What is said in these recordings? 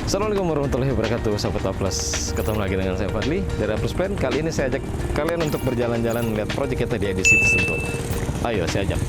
Assalamualaikum warahmatullahi wabarakatuh, sahabat A Plus. Ketemu lagi dengan saya Fadli dari A Plus Pen. Kali ini saya ajak kalian untuk berjalan-jalan melihat proyek kita di edisi Sentul. Ayo saya ajak.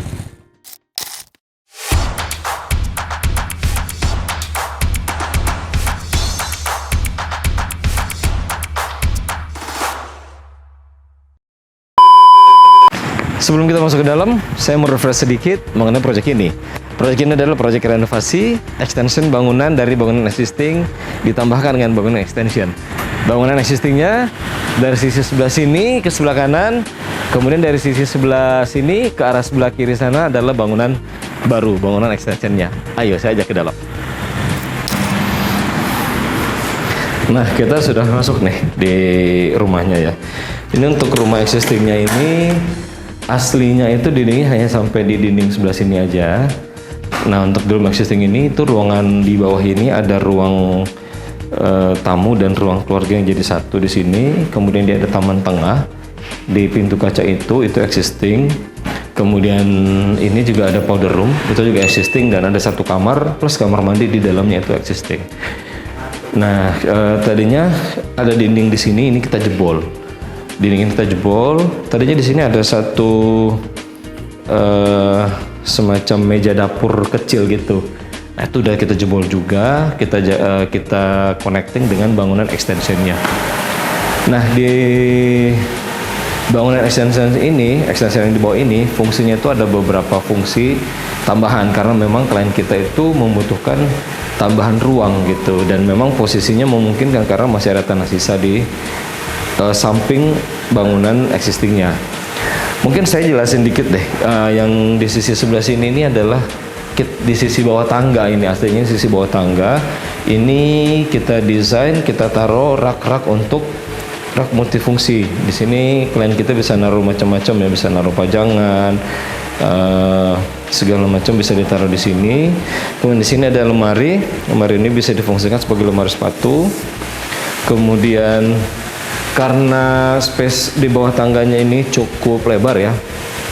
Sebelum kita masuk ke dalam, saya mau refresh sedikit mengenai proyek ini. Proyek ini adalah proyek renovasi, extension bangunan dari bangunan existing ditambahkan dengan bangunan extension. Bangunan existingnya dari sisi sebelah sini ke sebelah kanan, kemudian dari sisi sebelah sini ke arah sebelah kiri sana adalah bangunan baru, bangunan extensionnya. Ayo saya ajak ke dalam. Nah, kita sudah masuk nih di rumahnya ya. Ini untuk rumah existingnya ini aslinya itu dindingnya hanya sampai di dinding sebelah sini aja. Nah, untuk di rumah existing ini itu ruangan di bawah ini ada ruang tamu dan ruang keluarga yang jadi satu di sini. Kemudian dia ada taman tengah di pintu kaca itu existing. Kemudian ini juga ada powder room, itu juga existing, dan ada satu kamar plus kamar mandi di dalamnya itu existing. Nah, tadinya ada dinding di sini, ini kita jebol. Dinding kita jebol. Tadinya di sini ada satu semacam meja dapur kecil gitu. Nah, itu udah kita jebol juga. Kita connecting dengan bangunan extensionnya. Nah, di bangunan extension yang di bawah ini, fungsinya itu ada beberapa fungsi tambahan karena memang klien kita itu membutuhkan tambahan ruang gitu, dan memang posisinya memungkinkan karena masih ada tanah sisa di samping bangunan existingnya. Mungkin saya jelasin dikit deh. Yang di sisi sebelah sini ini adalah di sisi bawah tangga, ini aslinya sisi bawah tangga. Ini kita desain, kita taruh rak-rak untuk rak multifungsi. Di sini klien kita bisa naruh macam-macam ya, bisa naruh pajangan, segala macam bisa ditaruh di sini. Kemudian di sini ada lemari. Lemari ini bisa difungsikan sebagai lemari sepatu. Kemudian karena space di bawah tangganya ini cukup lebar ya,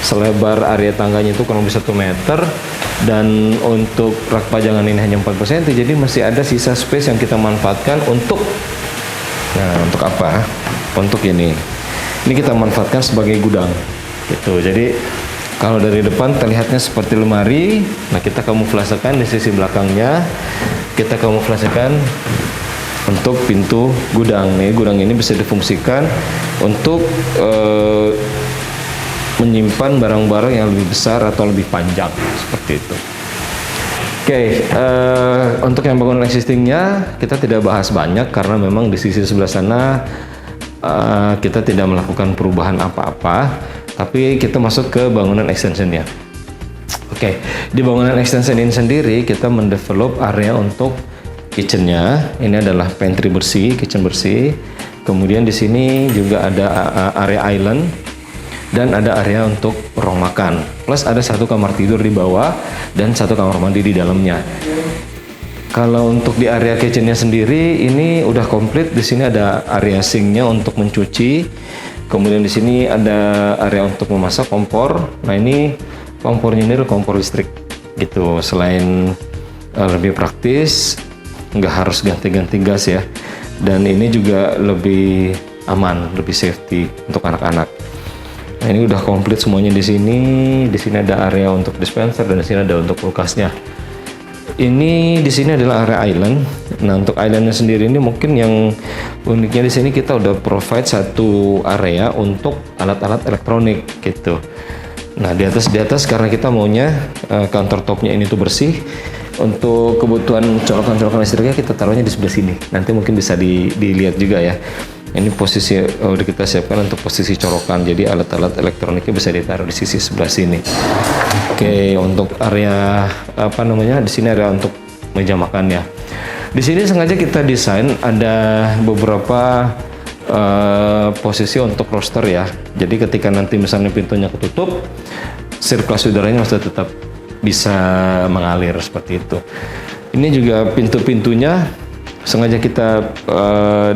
selebar area tangganya itu kurang lebih 1 meter, dan untuk rak pajangan ini hanya 40 cm, jadi masih ada sisa space yang kita manfaatkan untuk, nah untuk apa? Untuk ini kita manfaatkan sebagai gudang gitu. Jadi kalau dari depan terlihatnya seperti lemari, nah kita kamuflasekan di sisi belakangnya, kita kamuflasekan untuk pintu gudang. Nih, gudang ini bisa difungsikan untuk menyimpan barang-barang yang lebih besar atau lebih panjang seperti itu. Oke, untuk yang bangunan existingnya kita tidak bahas banyak karena memang di sisi sebelah sana kita tidak melakukan perubahan apa-apa, tapi kita masuk ke bangunan extensionnya. Oke, di bangunan extension ini sendiri kita mendevelop area untuk kitchennya. Ini adalah pantry bersih, kitchen bersih. Kemudian di sini juga ada area island dan ada area untuk ruang makan. Plus ada satu kamar tidur di bawah dan satu kamar mandi di dalamnya. Kalau untuk di area kitchennya sendiri ini udah komplit. Di sini ada area sinknya untuk mencuci. Kemudian di sini ada area untuk memasak, kompor. Nah, ini kompornya ini kompor listrik gitu. Selain lebih praktis, nggak harus ganti-ganti gas ya, dan ini juga lebih aman, lebih safety untuk anak-anak. Nah, ini udah komplit semuanya di sini. Di sini ada area untuk dispenser dan di sini ada untuk kulkasnya. Ini di sini adalah area island. Nah, untuk islandnya sendiri ini mungkin yang uniknya di sini kita udah provide satu area untuk alat-alat elektronik gitu. Nah, di atas karena kita maunya countertopnya ini tuh bersih. Untuk kebutuhan colokan-colokan listriknya kita taruhnya di sebelah sini. Nanti mungkin bisa dilihat juga ya. Ini posisi udah kita siapkan untuk posisi colokan. Jadi alat-alat elektroniknya bisa ditaruh di sisi sebelah sini. Oke, untuk area di sini area untuk meja makan ya. Di sini sengaja kita desain ada beberapa posisi untuk roster ya. Jadi ketika nanti misalnya pintunya ketutup, sirkulasi udaranya masih tetap bisa mengalir seperti itu. Ini juga pintu-pintunya sengaja kita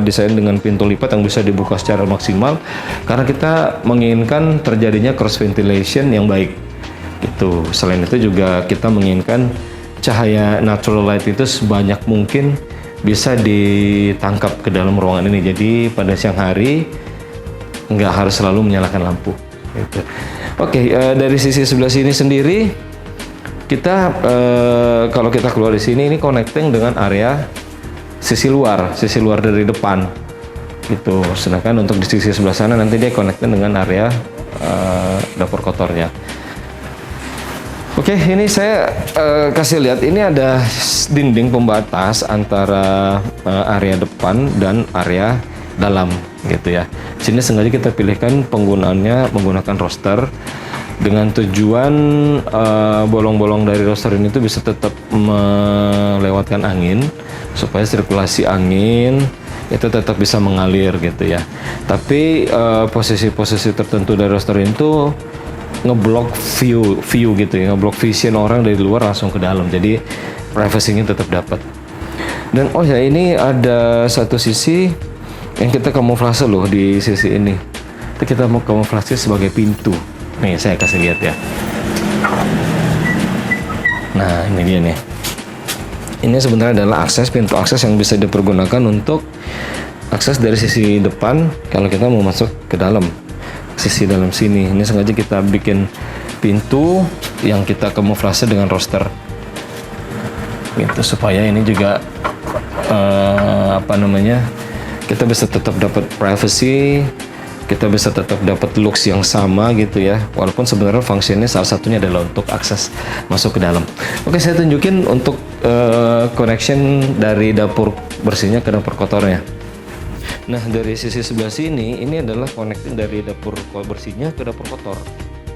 desain dengan pintu lipat yang bisa dibuka secara maksimal karena kita menginginkan terjadinya cross ventilation yang baik gitu. Selain itu juga kita menginginkan cahaya natural light itu sebanyak mungkin bisa ditangkap ke dalam ruangan ini. Jadi pada siang hari nggak harus selalu menyalakan lampu. Gitu. Oke, dari sisi sebelah sini sendiri kita kalau kita keluar di sini ini connecting dengan area sisi luar dari depan. Gitu. Sedangkan untuk di sisi sebelah sana nanti dia connecting dengan area dapur kotornya. Oke, ini saya kasih lihat, ini ada dinding pembatas antara area depan dan area dalam gitu ya. Sini sengaja kita pilihkan penggunaannya menggunakan roster dengan tujuan bolong-bolong dari roster ini tuh bisa tetap melewatkan angin supaya sirkulasi angin itu tetap bisa mengalir gitu ya. Tapi posisi-posisi tertentu dari roster ini tuh ngeblok view gitu ya, ngeblok vision orang dari luar langsung ke dalam, jadi privasinya tetap dapat. Dan oh ya, ini ada satu sisi yang kita kamuflase loh di sisi ini. Itu kita mau kamuflase sebagai pintu. Nih saya kasih lihat ya. Nah ini dia nih. Ini sebenarnya adalah pintu akses yang bisa dipergunakan untuk akses dari sisi depan kalau kita mau masuk ke dalam. Sisi dalam sini ini sengaja kita bikin pintu yang kita kamuflase dengan roster gitu, supaya ini juga kita bisa tetap dapat privacy, kita bisa tetap dapat looks yang sama gitu ya, walaupun sebenarnya fungsinya salah satunya adalah untuk akses masuk ke dalam. Oke, saya tunjukin untuk connection dari dapur bersihnya ke dapur kotornya. Nah, dari sisi sebelah sini ini adalah connecting dari dapur bersihnya ke dapur kotor.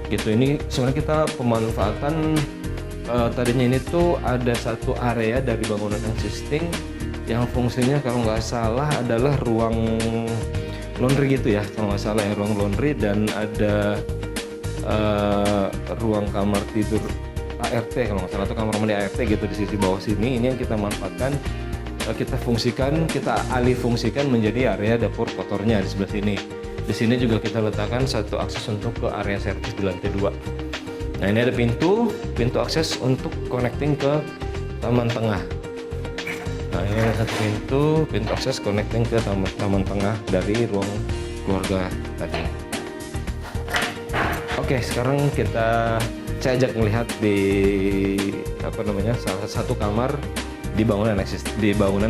Gitu. Ini sebenarnya kita pemanfaatan tadinya ini tuh ada satu area dari bangunan existing yang fungsinya kalau nggak salah adalah ruang laundry gitu ya, kalau nggak salah ya, ruang laundry, dan ada ruang kamar tidur ART kalau nggak salah, atau kamar mandi ART gitu di sisi bawah sini. Ini yang kita manfaatkan, kita alih fungsikan menjadi area dapur kotornya di sebelah sini. Di sini juga kita letakkan satu akses untuk ke area servis di lantai 2. Nah, ini ada pintu akses untuk connecting ke taman tengah. Nah, ini ada satu pintu akses connecting ke taman tengah dari ruang keluarga tadi. Oke, sekarang saya ajak melihat di salah satu kamar di bangunan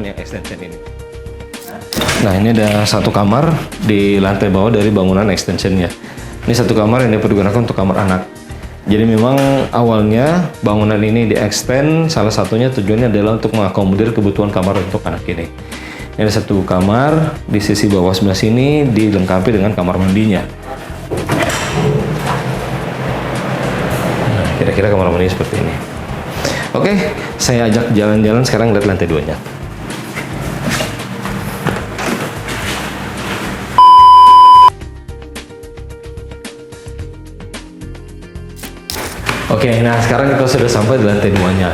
yang extension ini. Nah, ini ada satu kamar di lantai bawah dari bangunan extensionnya. Ini satu kamar yang dipergunakan untuk kamar anak. Jadi memang awalnya bangunan ini di extend, salah satunya tujuannya adalah untuk mengakomodir kebutuhan kamar untuk anak ini. Ini ada satu kamar di sisi bawah sebelah sini dilengkapi dengan kamar mandinya. Nah, kira-kira kamar mandi seperti ini. Oke, saya ajak jalan-jalan sekarang lihat lantai 2-nya. Oke, nah sekarang kita sudah sampai di lantai 2-nya.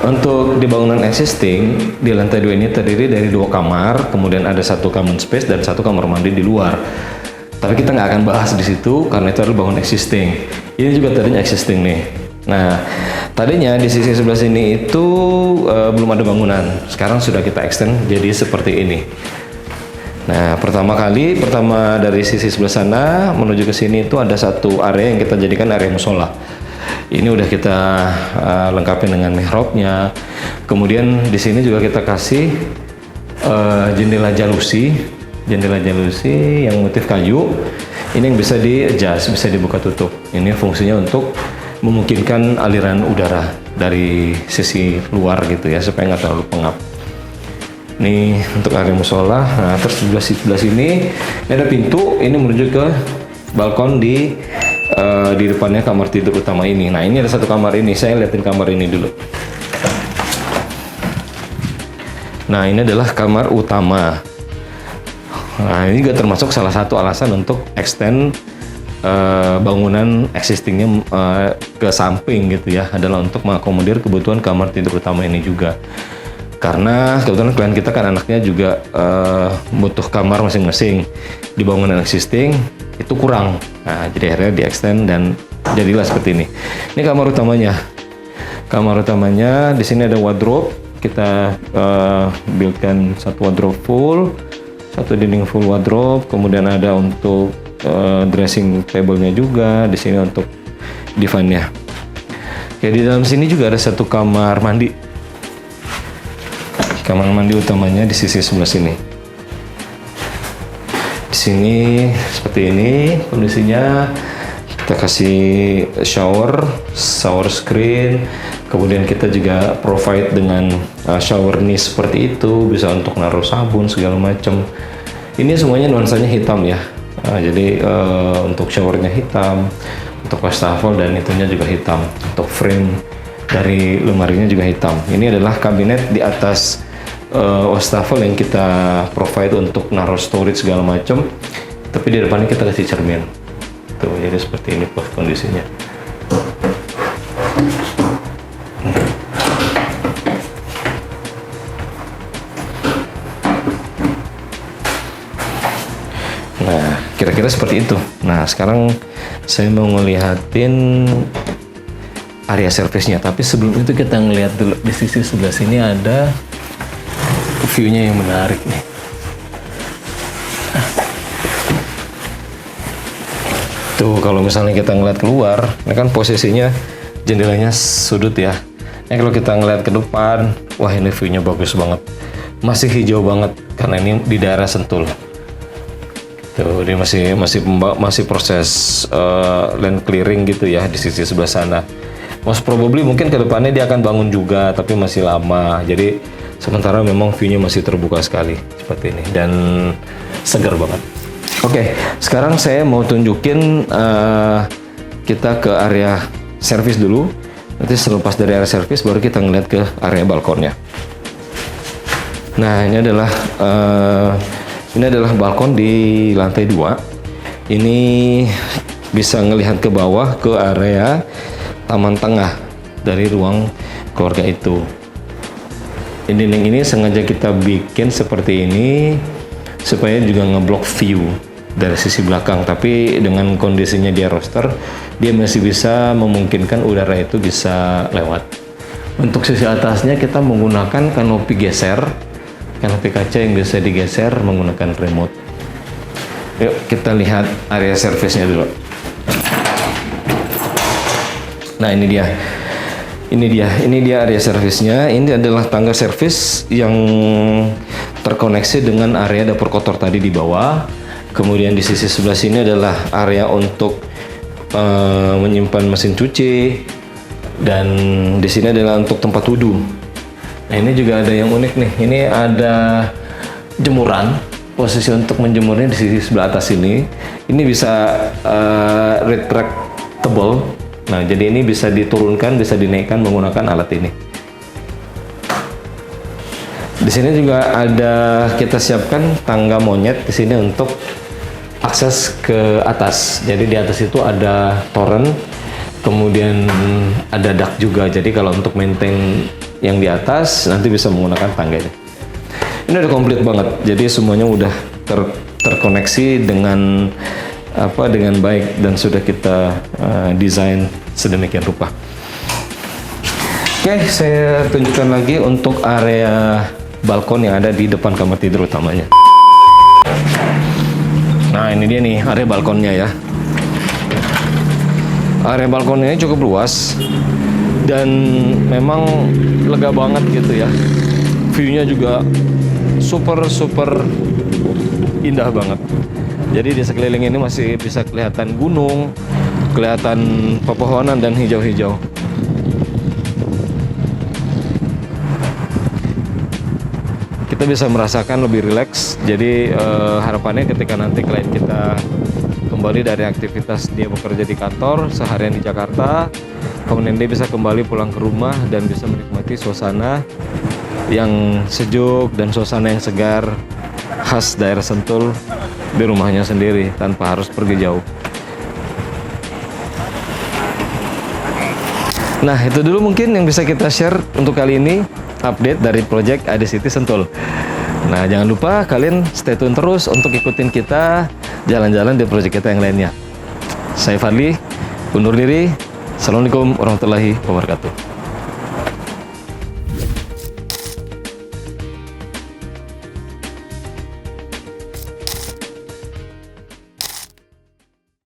Untuk di bangunan existing, di lantai 2 ini terdiri dari 2 kamar, kemudian ada satu common space dan satu kamar mandi di luar. Tapi kita nggak akan bahas di situ karena itu adalah bangunan existing. Ini juga tadinya existing nih. Nah, tadinya di sisi sebelah sini itu belum ada bangunan. Sekarang sudah kita extend jadi seperti ini. Nah, pertama dari sisi sebelah sana menuju ke sini itu ada satu area yang kita jadikan area musola. Ini udah kita lengkapi dengan mihrabnya. Kemudian di sini juga kita kasih jendela jalusi yang motif kayu. Ini yang bisa di-adjust, bisa dibuka tutup. Ini fungsinya untuk memungkinkan aliran udara dari sisi luar gitu ya, supaya nggak terlalu pengap. Ini untuk area musola. Nah, terus sebelah sini ini ada pintu, ini menuju ke balkon di depannya kamar tidur utama ini. Nah, ini ada satu kamar ini, saya liatin kamar ini dulu. Nah, ini adalah kamar utama. Nah, ini juga termasuk salah satu alasan untuk extend bangunan existingnya ke samping gitu ya, adalah untuk mengakomodir kebutuhan kamar tidur utama ini juga. Karena kebetulan klien kita kan anaknya juga butuh kamar masing-masing. Di bangunan existing itu kurang. Nah, jadi akhirnya di extend dan jadilah seperti ini. Ini kamar utamanya. Kamar utamanya di sini ada wardrobe. kita buildkan satu wardrobe full, satu dinding full wardrobe, kemudian ada untuk dressing table-nya juga, di sini untuk divan-nya. Oke, di dalam sini juga ada satu kamar mandi. Kamar mandi utamanya di sisi sebelah sini. Di sini seperti ini kondisinya. Kita kasih shower screen. Kemudian kita juga provide dengan shower niche seperti itu, bisa untuk naruh sabun segala macam. Ini semuanya nuansanya hitam ya. Jadi untuk showernya hitam, untuk wastafel dan itunya juga hitam. Untuk frame dari lemarinya juga hitam. Ini adalah kabinet di atas wastafel yang kita provide untuk naruh storage segala macam. Tapi di depannya kita kasih cermin. Tuh, jadi seperti ini kondisinya. Nah, kira-kira seperti itu. Nah, sekarang saya mau ngeliatin area service-nya. Tapi sebelum itu kita ngeliat dulu di sisi sebelah sini ada view-nya yang menarik nih. Tuh, kalau misalnya kita ngeliat keluar, ini kan posisinya jendelanya sudut ya. Kalau kita ngeliat ke depan, wah ini view-nya bagus banget. Masih hijau banget karena ini di daerah Sentul. Tuh, dia masih proses land clearing gitu ya di sisi sebelah sana. Most probably mungkin ke depannya dia akan bangun juga, tapi masih lama. Jadi sementara memang view-nya masih terbuka sekali seperti ini dan segar banget. Oke, sekarang saya mau tunjukin kita ke area service dulu. Nanti selepas dari area service baru kita ngeliat ke area balkonnya. Nah, ini adalah balkon di lantai 2. Ini bisa ngelihat ke bawah ke area taman tengah dari ruang keluarga itu. Dinding ini sengaja kita bikin seperti ini supaya juga ngeblok view dari sisi belakang, tapi dengan kondisinya dia roster, dia masih bisa memungkinkan udara itu bisa lewat. Untuk sisi atasnya kita menggunakan kanopi geser, kanopi kaca yang bisa digeser menggunakan remote. Yuk kita lihat area service-nya dulu. Nah, ini dia area service-nya. Ini adalah tangga service yang terkoneksi dengan area dapur kotor tadi di bawah. Kemudian di sisi sebelah sini adalah area untuk menyimpan mesin cuci, dan di sini adalah untuk tempat wudhu. Nah, ini juga ada yang unik nih. Ini ada jemuran. Posisi untuk menjemurnya di sisi sebelah atas ini. Ini bisa retractable. Nah, jadi ini bisa diturunkan, bisa dinaikkan menggunakan alat ini. Di sini juga ada kita siapkan tangga monyet di sini untuk akses ke atas. Jadi di atas itu ada toren, kemudian ada dak juga. Jadi kalau untuk maintain yang di atas nanti bisa menggunakan tangga ini. Ini udah komplit banget. Jadi semuanya udah terkoneksi dengan dengan baik dan sudah kita desain sedemikian rupa. Oke, saya tunjukkan lagi untuk area balkon yang ada di depan kamar tidur utamanya. Nah, ini dia nih area balkonnya ya. Area balkonnya cukup luas dan memang lega banget gitu ya. View-nya juga super indah banget. Jadi di sekeliling ini masih bisa kelihatan gunung, kelihatan pepohonan dan hijau-hijau. Kita bisa merasakan lebih rileks. Jadi harapannya ketika nanti klien kita kembali dari aktivitas dia bekerja di kantor seharian di Jakarta, kemudian dia bisa kembali pulang ke rumah dan bisa menikmati suasana yang sejuk dan suasana yang segar khas daerah Sentul di rumahnya sendiri tanpa harus pergi jauh. Nah, itu dulu mungkin yang bisa kita share untuk kali ini, update dari project ID City Sentul. Nah, jangan lupa kalian stay tune terus untuk ikutin kita jalan-jalan di project kita yang lainnya. Saya Fadli, undur diri. Assalamualaikum warahmatullahi wabarakatuh.